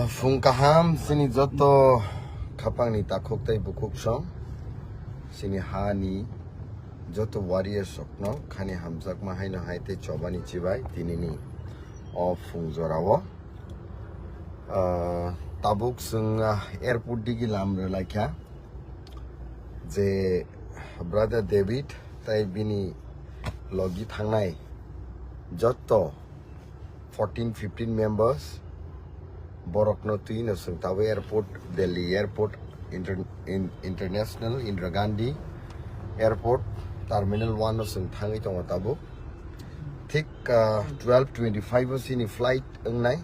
Fungkaham sini Joto kapang ni takok tay bukuk song sini hani Joto warrior sokno khani hamzak mahai no haite chobani chibai tinini of fungzorawo tabuk sung airport digi lamre laikya je brother Devid tai bini logi Khwnai Joto 14-15 members Borokno tuino sung tawe airport Delhi airport international Indira Gandhi airport terminal 1 no sung thangi tongo tabu thik 12:25 sini flight Wngnai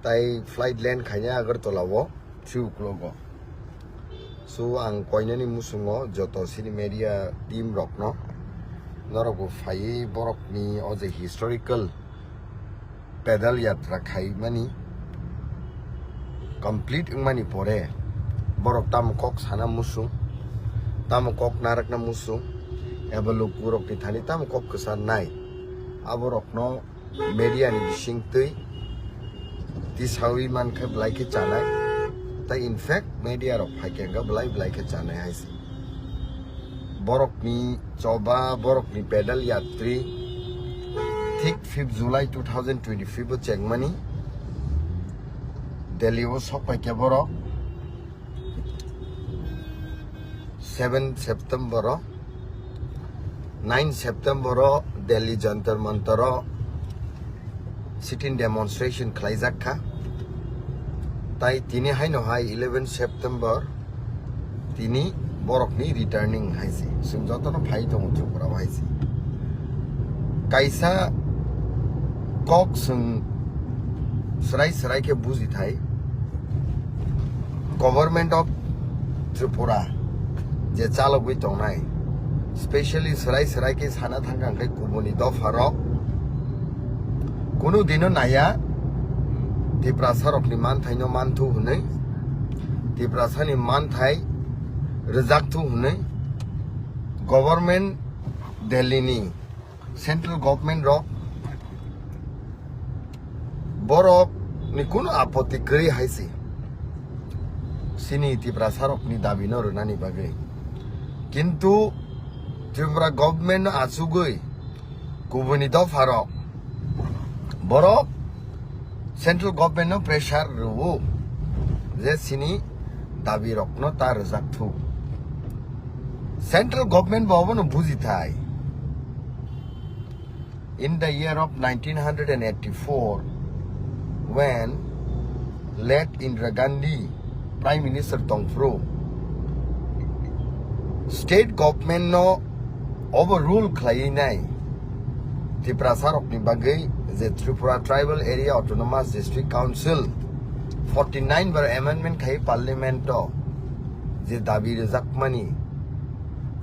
tai flight land khanya Agartala wo 3 o'clock so ang koinani musungo joto sini media team rokno Norok fai borok ni oje historical pedal yatra khai mani complete Wngnai pore borok tam kok sana musung tam kok narak na musung ebalu purok ni thani tam kok kesan nai aborok no media ni bising tui this how we man khe blai ke chanai ta in fact media rok phai ga blai ke chanai haisi borok ni choba borok ni pedal yatri thik 5 July 2025 chengmani Delhi was sopai ke borok 7 September 9 September Delhi Jantar Mantar sit-in demonstration Khwlainani tai tini hai no hai 11 September tini borok ni returning haisi sung joto no phai tong chupra haisi kaisa kok sung serai ke buzi thai government of Tripura je chalogwi tongnai especially serai ke sana thangang kai kuboni dofaro kuno dino naya tiprasarok ni man thaino man thu hunai tiprasani man thai rejak thu hunai government Delhi ni central government rok borok ni kuno apoti kri haisi sini tiprasarok ni dabi no runani bagai kintu Tripura government asugoi kubuni dofaro borok central government no pressure ruwo je sini dabi rokno tar zaktu central government babo no buji thai in the year of 1984 when late Indira Gandhi prime minister Tongkhe state government no overrule Khwlainani tiprasarok ni bagai the Tripura Tribal Area Autonomous District Council 49 bar amendment khai parliament to je dabi rejak mani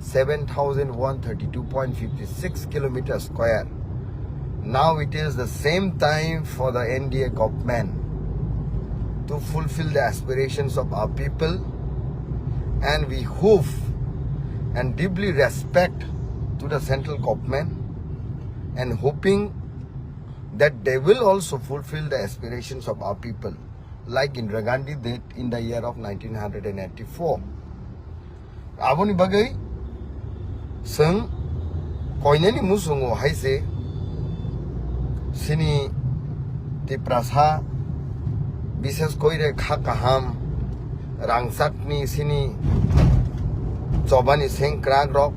7,132.56 km square now it is the same time for the NDA government to fulfill the aspirations of our people and we hope and deeply respect to the central government and hoping that they will also fulfill the aspirations of our people like Indira Gandhi did in the year of 1984. Aboni bagai sung koinani musungo haise sini tiprasa bises koire kha kaham rangsakni sini chobani sengkrag rok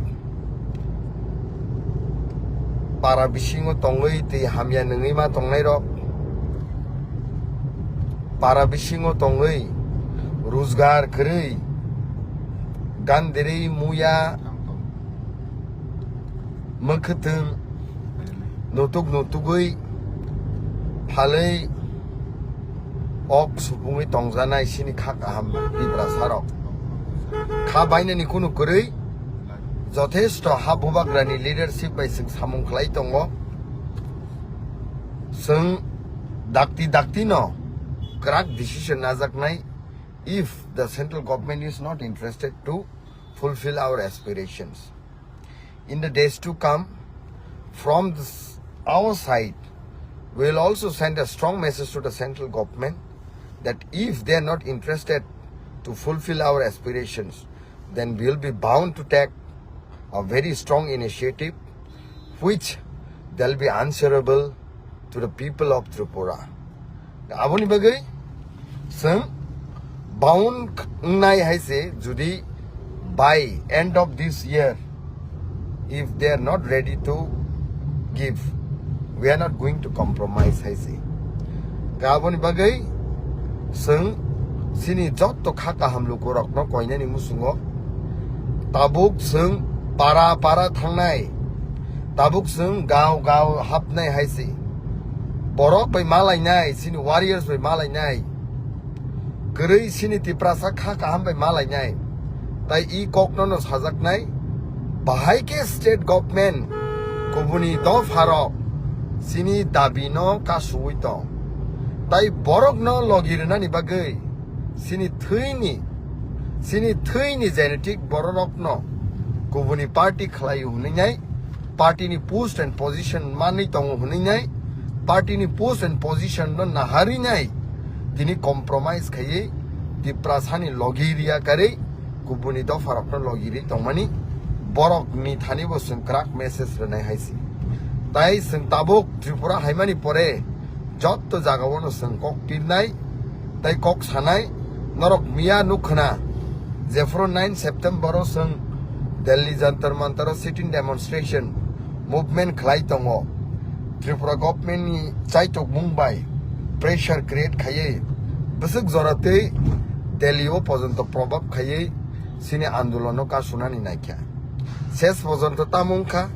para bisingo tongoi ti hamya NaiywiTongnairok para bisingo tongoi rozgar khrei ganderi muya Mwkthang nutugoi phalei ok supungui tongjanai sini kha kaham tiprasarok kha bainani kuno korei jothesto habubagrani leadership by sing samung khlai tongo sung dakti no crack decision najaknai if the central government is not interested to fulfill our aspirations in the days to come from our side We will also send a strong message to the central government that if they are not interested to fulfill our aspirations, then we will be bound to take a very strong initiative which they'll be answerable to the people of Tripura. Aboni bagai sung bound Wngnai haise judi by end of this year, if they are not ready to give, we are not going to compromise haise. Aboni bagai sung sini Joto khaka hamlu Kwrwng Kwrwngni musungo tabuk sung para thangnai tabuk sung gao hapnai haise borok bai malainai sini warriors bai malainai gurui sini tiprasa khaka ham bai malainai tai I kokno no sajaknai bahai ke state government kubuni do pharo sini dabino kasuito tai borok no logirna ni bagai sini thuini genetic borok no kubuni party khlai hunai party ni post and position mani tong hunai party ni post and position no nahari nai tini compromise khaye di prasani logiria kare kubuni do farok no logiri tongmani borok ni thani bo sung crack message renai haisi tai sung tabuk Tripura haimani pore Joto jagao no sung kok tirnai tai kok sanai Norok Mia Nukya Zefro 9 September sung Delhi Jantar Mantar sitting demonstration movement khlai tongo Tripura government ni chaitok Mumbai pressure create khaye besuk jorate Delhi o pojonto probab khaye sini andolono ka sunani naikya ses pojonto tamungkha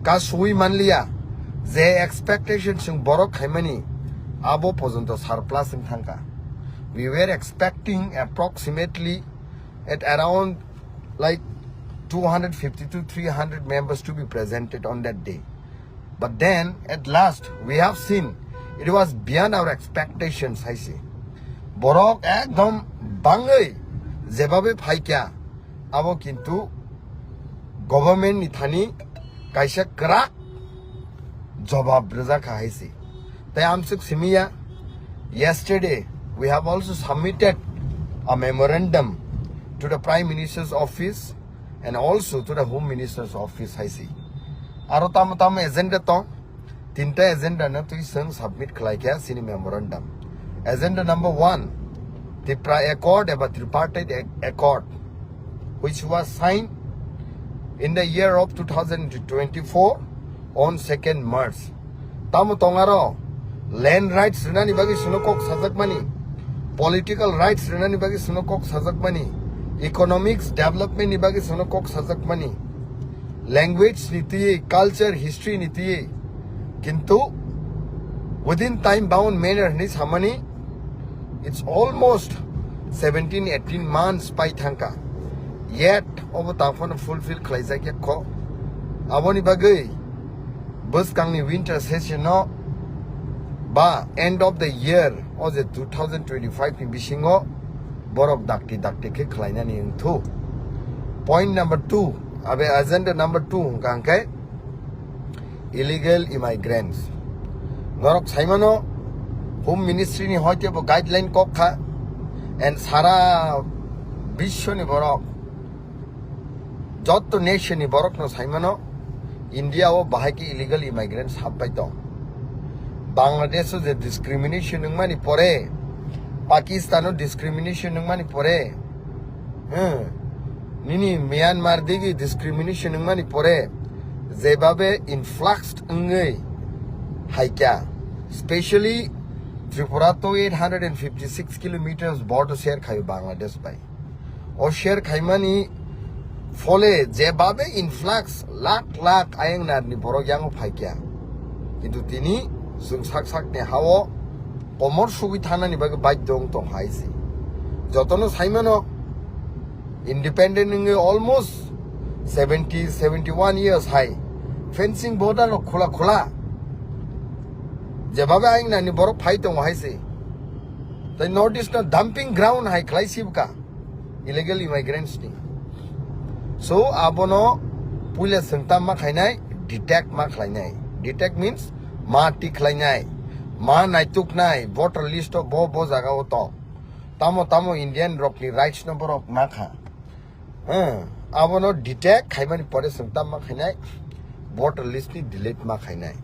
ka sui manliya je expectation sung borok khaimani abo pojonto surplus sung thangka. We were expecting approximately at around like 250 to 300 members to be presented on that day. But then at last we have seen it was beyond our expectations. I say borok ekdom bangai jebabe phaikya abo kintu government ni thani kaisa krak jawab raja khaisi tai amsuk simiya yesterday we have also submitted a memorandum to the Prime Minister's office and also to the Home Minister's office. I see. Aro tam agenda to tinta agenda na to isang submit khlai kya sini memorandum. Agenda number 1, the accord about tripartite accord, which was signed in the year of 2024 on 2nd March. Tamu tongaro land rights renani bagi sunokok sajak mani. Political rights renani bagi sunokok sajak mani, economics development ni bagi sunokok sajak mani, language nitiye, culture history nitiye, kintu within time bound manner ni samani it's almost 17-18 months by thanka yet over tafon fulfill khlaisa kya ko aboni bagai bus kangni winter session no ba end of the year or the 2025 ni bisingo borok dakti ke Khwlainani ingthu. Point number 2 abe agenda number 2 kangkai illegal immigrants Norok saimano Home Ministry ni hoite bo guideline kokha and sara bishwa ni borok Joto nation ni borok no saimano India o bahaki illegal immigrants hapai to Bangladesh o je discrimination nungmani pore Pakistan o discrimination nungmani pore nini Myanmar digi discrimination nungmani pore zebabe influxed ngai haikya especially Tripura to 856 kilometers border share khayo Bangladesh by or share khaimani fole jebabe influx lakh ayang narni borok yango phaikya kintu tini sung sak ne hawo komor sugi thana ni bage baidong to haisi jotono saimano independent nge almost 71 years high fencing border no khula jebabe ayang narni borok phai tong haisi the notice na dumping ground high klaisib ka illegal immigrants ni so abono pula sengtam ma khainai detect ma khlainai detect means ma ti khlainai ma Nuknai voter list of bo jaga oto tamo Indian rock ni rights number of makha abono detect khaimani pore sungtam ma khainai voter list ni delete ma khainai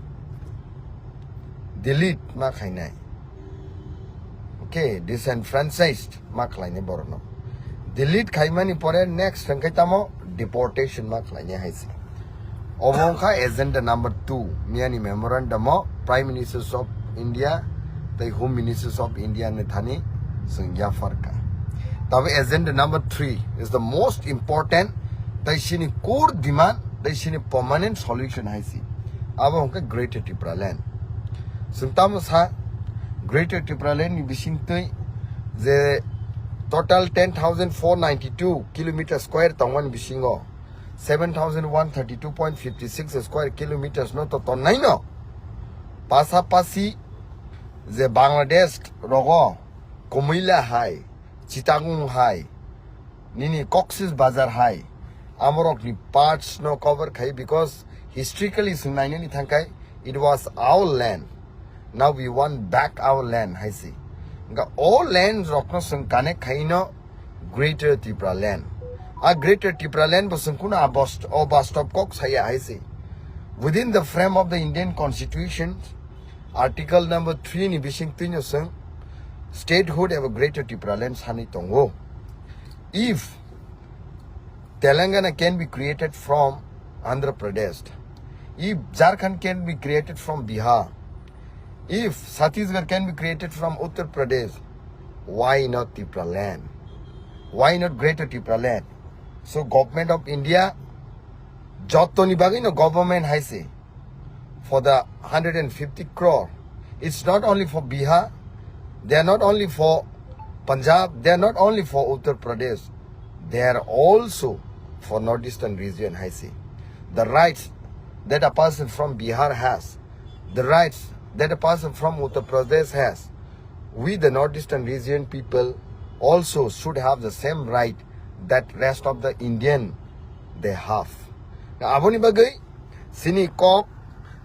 okay disenfranchised ma khlaine borno delete khaimani pore next sangkai tamo deportation ma khlaine haisi obongkha agenda number 2 miani memorandum of prime ministers of India the home ministers of India ne thani sungya farka tabe agenda number 3 is the most important tai shini core demand tai shini permanent solution haisi abongkha greater Tripura land sungtam sa greater Tripura land ni bising tui je total 10,492 kilometer square tongwan bisingo 7,132.56 square kilometers no to nai no pasapasi je Bangladesh rogo Kumaila hai Chittagong hai nini Cox's Bazar hai amorok ni parts no cover khai because historically Khwlainani thangkai it was our land now we want back our land haisi nga all lands rokno sungkane khaino greater Tripura land a greater Tripura land bosungkuna abastop kok saya haisi within the frame of the Indian Constitution article number 3 ni bising tinyo sung statehood have a greater Tripura land sani tongo if Telangana can be created from Andhra Pradesh if Jharkhand can be created from Bihar if Chhattisgarh can be created from Uttar Pradesh why not Tripura land why not greater Tripura land so government of India Joto ni bagay no government haise for the 150 crore it's not only for Bihar they are not only for Punjab they are not only for Uttar Pradesh they are also for northeastern region haise the rights that a person from Bihar has the rights that a person from Uttar Pradesh has we the northeastern region people also should have the same right that rest of the Indian they have aboni bagay sini kok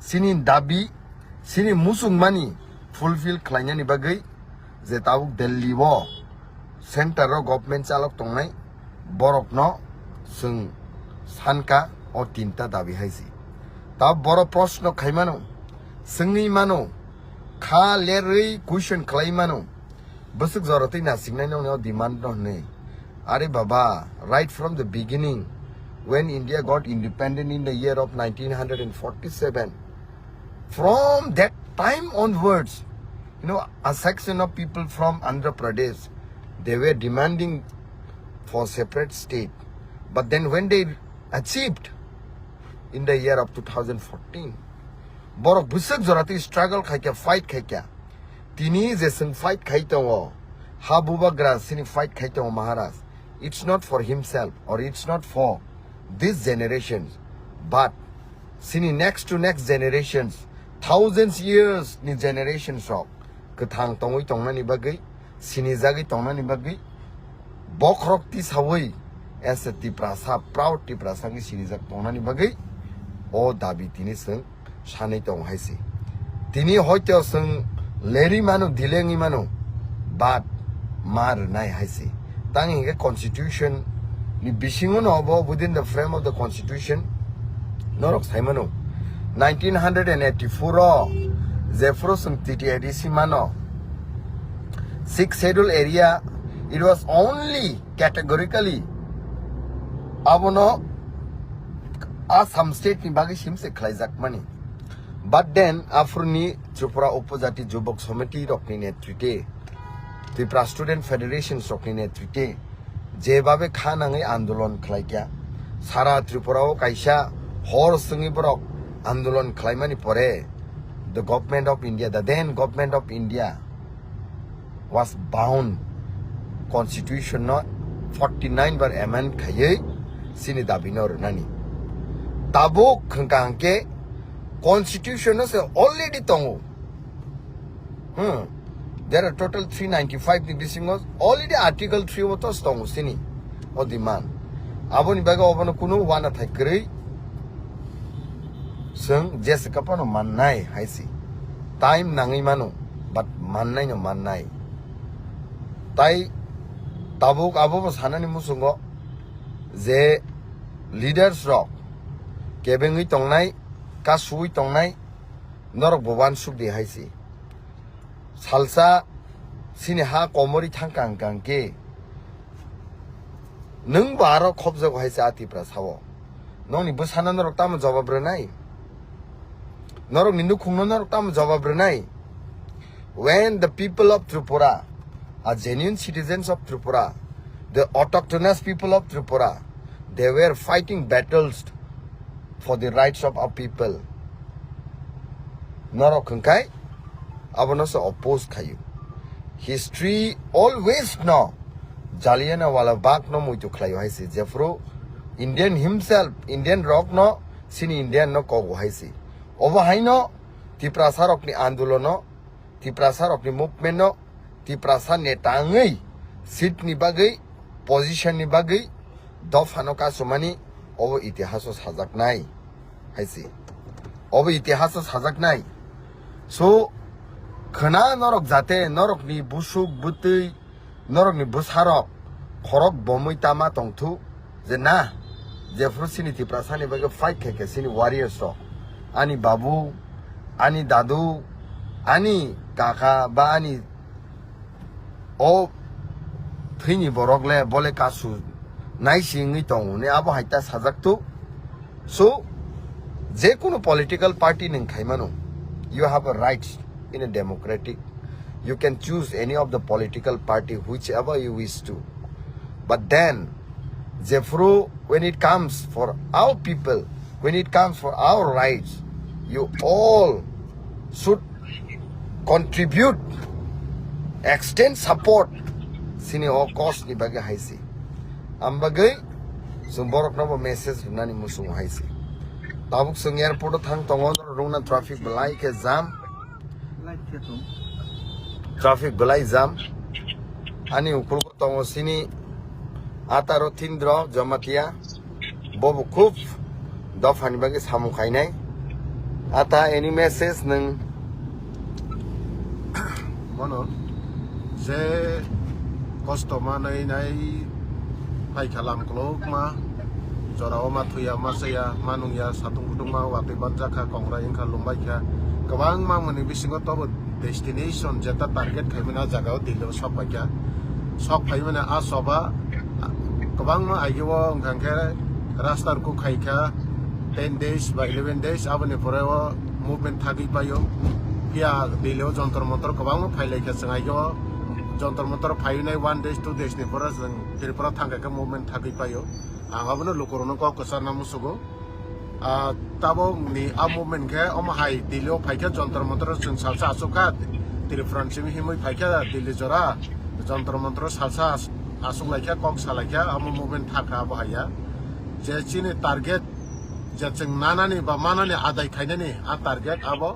sini dabi sini musungmani fulfill Khwlainani bagay je tabuk Delhi wo center ro government chalok tongnai borok no sung sanka o tinta dabi haisi tab boro proshno khaimano sungni mano kha lerei question khlaimano basuk zorati na signai no demand no nei are baba right from the beginning when India got independent in the year of 1947 from that time onwards a section of people from Andhra Pradesh they were demanding for separate state but then when they achieved in the year of 2014 borok busak zorati struggle khaikya fight khaikya tini jesung fight khaitawo habuba grasini fight khaitawo maharaj it's not for himself or it's not for these generations but sini next to next generations thousands years ni generations of Mwkthang NaiywiTongnai bagay sini jagi tongnani bagay bokrok ti sawai as a Tiprasa proud Tiprasa ni sini jak tongnani bagay o dabi tini sung sanai tong haisi tini hoito sung leri mano dilengi mano but mar nai haisi tangi ge constitution ni bisingo no bo within the frame of the constitution Norok saimano 1984 Zefro sung titi edisi mano 6th schedule area it was only categorically abono Assam state ni bagi shimse khlaijak mani but then afruni Tripura Upajati Jubok Committee rokni netrite Tripura Student Federation rokni netrite jebabe khanangai andolon khlaikya sara Tripura o kaisa hor sungi borok andolon khlaimani pore the government of India the then government of India was bound constitution not 49 bar amend khaye sini dabinor nani tabo khangke constitution is already tongo there are total 395 ni bising was already article 3 was tongo sini o demand aboni baga obono kuno wana thakri sung jessica pano mannai haisi time nangai mano but mannai no mannai tai tabuk abo sanani musungo je leaders rock Kwrwngwi tongnai kasui tongnai Norok boban sukdi haisi salsa sini ha komori thangkang kangke nung baro khobjog haisi atipra sawo nongni busana Norok tam jawab renai Norok ni nukhungno Norok tam jawab renai when the people of Tripura are genuine citizens of Tripura, the autochthonous people of Tripura, they were fighting battles for the rights of our people. Norok Khwnkai, abonoso opposed kayu. History always no. Jallianwala Bagh no muitu klayu haisi. Jeffro Indian himself, Indian rock no, sini Indian no kogu haisi. Over haino, tiprasa rock ni andulo no, tiprasa rock ni movement no, tiprasa netangai, seat ni bagai, position ni bagai, dofano ka sumani, over itihasos Wngnai haisi. Over itihasos Wngnai. So, Khwna Norok jate Norok ni busuk butui Norok ni busharok khorok bomui tama tongthu je na jefru sini tiprasa ni bagai fight keke sini warriors ro ani babu ani dadu ani kaka ba ani o thini borogle bole kasu nai singi tong ne abo haita sajak tu so je kono political party ning khaimano you have a right in a democratic you can choose any of the political party whichever you wish to but then Jeffro when it comes for our people when it comes for our rights you all should contribute extend support sini o cost ni bagai haisi ambagai sumborok no message nani musung haisi tabuk sung airport thang tongon rungna traffic belai ke jam traffic belai jam ani ukul tongo sini ataro tindro jamatia bobu khub dofani bagai samu khainai ata any message nang mono je customer nai pai khalam klok ma jorao ma thuya ma saya manungya satung kudungma wati banjaka kongra ingkha lumbai kha kabang ma mani bisingo tobo destination jeta target khaimena jagao dilo sopakya sok phaimena a soba kabang ma agiwo ngangkhe rastar ku khaikha 10 days by 11 days abone porewo movement thagi payo ya dilo jontor motor kabang ma phailai kha sangayo jontor motor phainai 1 days 2 days ni pora jeng Tripura thangka ka movement thagi payo angabno lokorono ko kwchar namusugo tabo ni a movement ke om hai dilo phaikha jontor motor jeng salsa asuka Tripura simi himoi phaikha dili jora jontor motor salsa asung laikha kok salaikha am movement thaka bahaya je chini target je jeng nanani ba manani adai khainani a target abo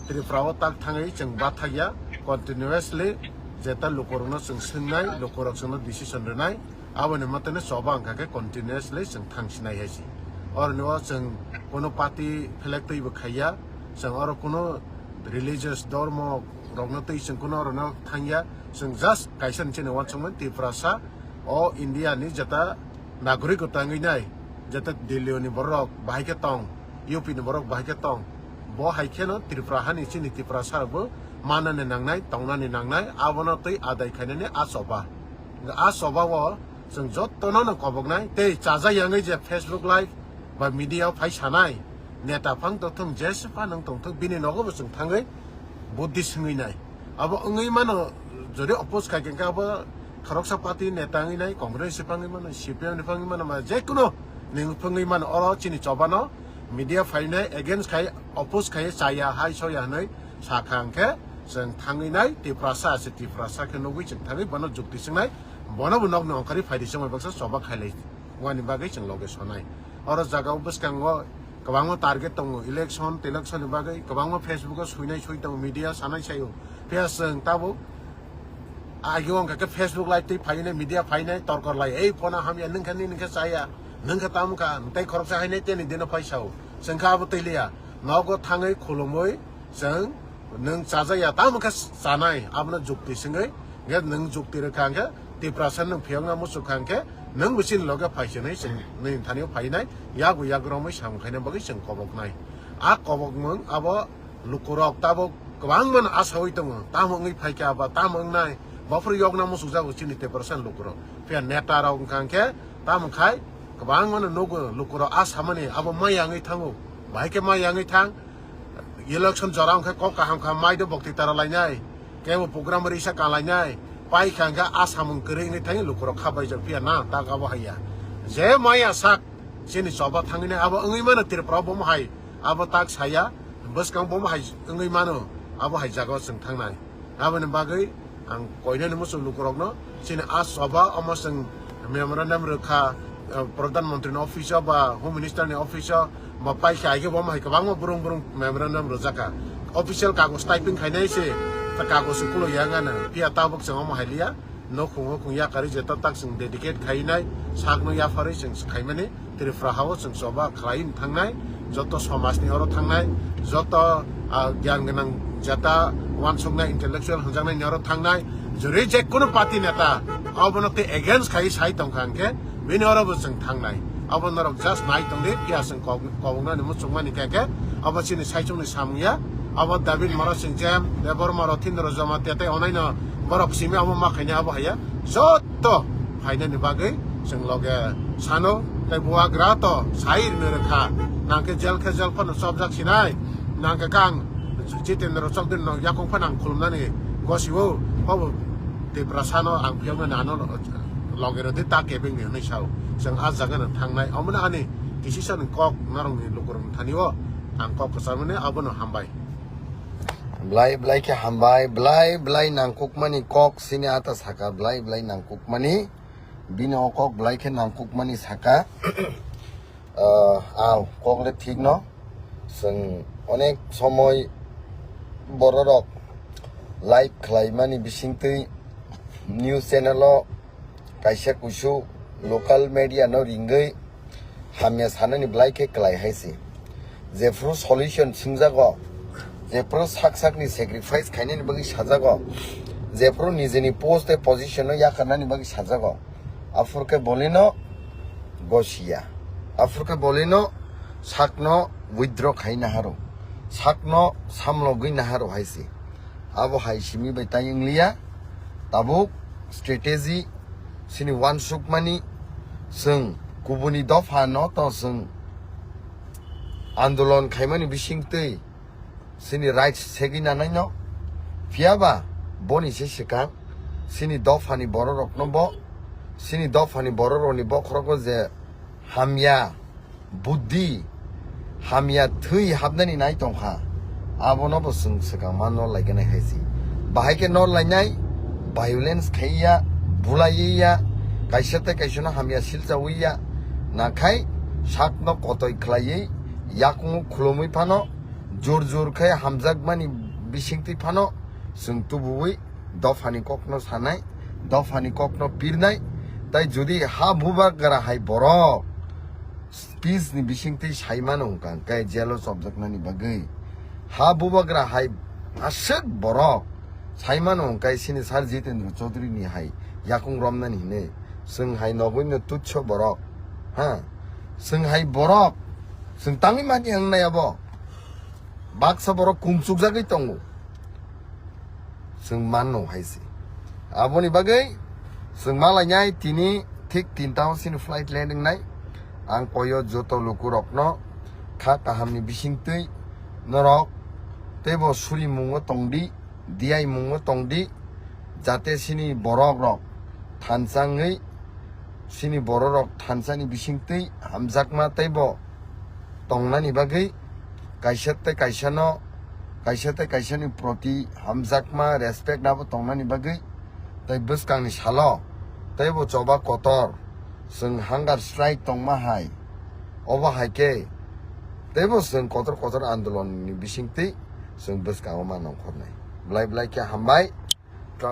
Tripura tak thangai jeng bathaya continuously jeta lokorono jeng sungnai lokorok jeng decision renai abone matene soba angka ke continuously jeng thangsinai haisi or no jeng kono party flag tei bo khaya jeng or kono religious dharma rogno tei jeng kono rono thangya jeng just kaisan chene watchman Tripura sa o India ni jeta nagarikota ngai jeta Delhi ni borok bahike tong UP ni borok bahike tong bo haike no Tripura hani chini Tripura sa bo manane nangnai tongnani nangnai abono tei adai khainani asoba wo jeng joto no kobognai tei chaja yangai je Facebook live ba media phai sanai neta phang to thung jespa nang tong thuk bini nogo bo jeng thangai buddhi singui nai abo ngai mano jore oppose khai kenka abo kharoksa party neta ngai nai congress pangai mano CPM ni pangai mano ma je kuno ning pangai mano oro chini chobano media phai nai against khai oppose khai chaya hai soya nai sakhangke jeng thangai nai Tripura sa ke nogui jeng thangai bono jukti singnai bono bonok no khari phaidi samai baksa soba khailai wani bagai jeng loge sonai oro jaga buskango kabangmo target tongo election ni bagai kabangmo Facebook suinai tong media sanai sayo pes jeng tabo agiwang ka Facebook live tei phainai media phainai torkor lai ei phona hamya ningkhani ningkha saya ningkha tamka tei khoroksa hainai teni dino paisao jengkha abo teilia nogo thangai khulumoi jeng nung cazaya tamu kas sanai abna jukti singai get nung jukti rekangke ti prasan nung phiang na musukangke nung bisin loga phaisnai sing nin thani phainai yagu yagromai samkhaina bagi sing kobok nai a kobok mung abo lukurok tabo kwangman asawai tong tamu ngi phaike aba tamu ngnai bafur yogna musukjago chini te prasan lukurok pia neta raung kangke tamu khai kwangman nogo lukurok asamani abo mayangi thango baike mayangi thang election jorang kha kok kaham kha mai do bokti tara lainai kebo program risa ka lainai pai khanga asamung kering ni thang lukro khabai jang pia na ta ka ba haya je maya sak sini soba thangine abo ngi mana tir problem hai abo tak saya bus kang bom hai ngi mano abo hai jago sing thangnai abo ne bagai ang koine mu su lukrok no sini as soba amasang memorandum rekha Perdana Menteri office ba Home Minister ni office ma pai khai ke bom hai kabang ma burung memorandum rozaka official kagos typing khainai se ta kagos kulo yanga na pia tabuk sing ma halia no khungya kari jeta tak sing dedicate khainai sagno ya fari sing khaimani tiri frahawo sing soba khlain thangnai joto samasni oro thangnai joto gyan ganang jata Wngnai intellectual hanjangnai nyaro thangnai jure je kono party neta abonote against khai sai tongkangke bini oro sing thangnai abo Norok just nai tongdi pia sing kwrwngna ni Mochwngwi keke abo chini saicungni samya abo Devid Murasing jam lebor maro tindro jama tete onaina borok simi abo makhanya abo haya joto haina ni bagai sing loge sano tai buwa grato sair nerekha nangke jel khajal phan sobjak sinai nangke kang jitendro chokdin no yakong phanang khulumnani gosiwo hobo te prasano ang phiangna nano logero de ta kebing ni nei sau sang ajagan thangnai amuna ani decision kok narong ni lukurung thaniwo ang kok kasamane abono hambai blai ke hambai blai nangkuk mani kok sini atas haka blai nangkuk mani bino kok blai ke nangkuk mani saka aw kok le thik no sang onek somoy bororok live khlaimani bisingtei news channel kaisa kusu local media no ringai hamya sanani blai ke klai haisi jefro solution singjago jefro sakni sacrifice khainani bagi sajago jefro nijeni post position no yakarnani bagi sajago afurke bolino gosia afurke bolino sakno withdraw khaina haro sakno samlo gina haro haisi abo haisimi bai tayinglia tabuk strategy sini wansukmani sing kubuni dofa no to sing andolon khaimani bisingtei sini right segina nai no fiaba boni se sikang sini dofani bororok no bo sini dofani bororoni bokhrogo je hamya buddhi hamya thui habnani nai tongkha abono bo sing sikang mano laigana haisi bahai ke no lainai violence khaiya bulaiya kaisate kaisona hamya siljawiya nakai sakno kotoi khlai yakung khulumui phano jor khai hamjakmani bisingti phano sungtubui dofani kokno sanai dofani kokno pirnai tai jodi ha buba gara hai borok peace ni bisingti saimano kang kai jealous objectnani bagai ha buba gara hai asek borok saimano kai sini sar jitendra chaudhary ni hai yakung romnani ne sunghai nogoino tucho borok ha sunghai borok sung tangi mani Wngnai abo baksa borok kumsuk jagai tongo sung manno haisi aboni bagai sung malai nyai tini thik 3000 flight landing nai ang koyo joto lukurokno kha kahamni bisingtei Norok tebo suri mungo tongdi diai mungo tongdi jate sini borok rok thansangai sini bororok thansani bisingtei hamjakma taibo tongnani bagai kaisate kaisani proti hamjakma respect nabo tongnani bagai tai buskangni salo taibo choba kotor sung hunger strike tongma hai oba haike taibo sung kotor andolon ni bisingtei sung buskang ma nongkhornai blai ke hambai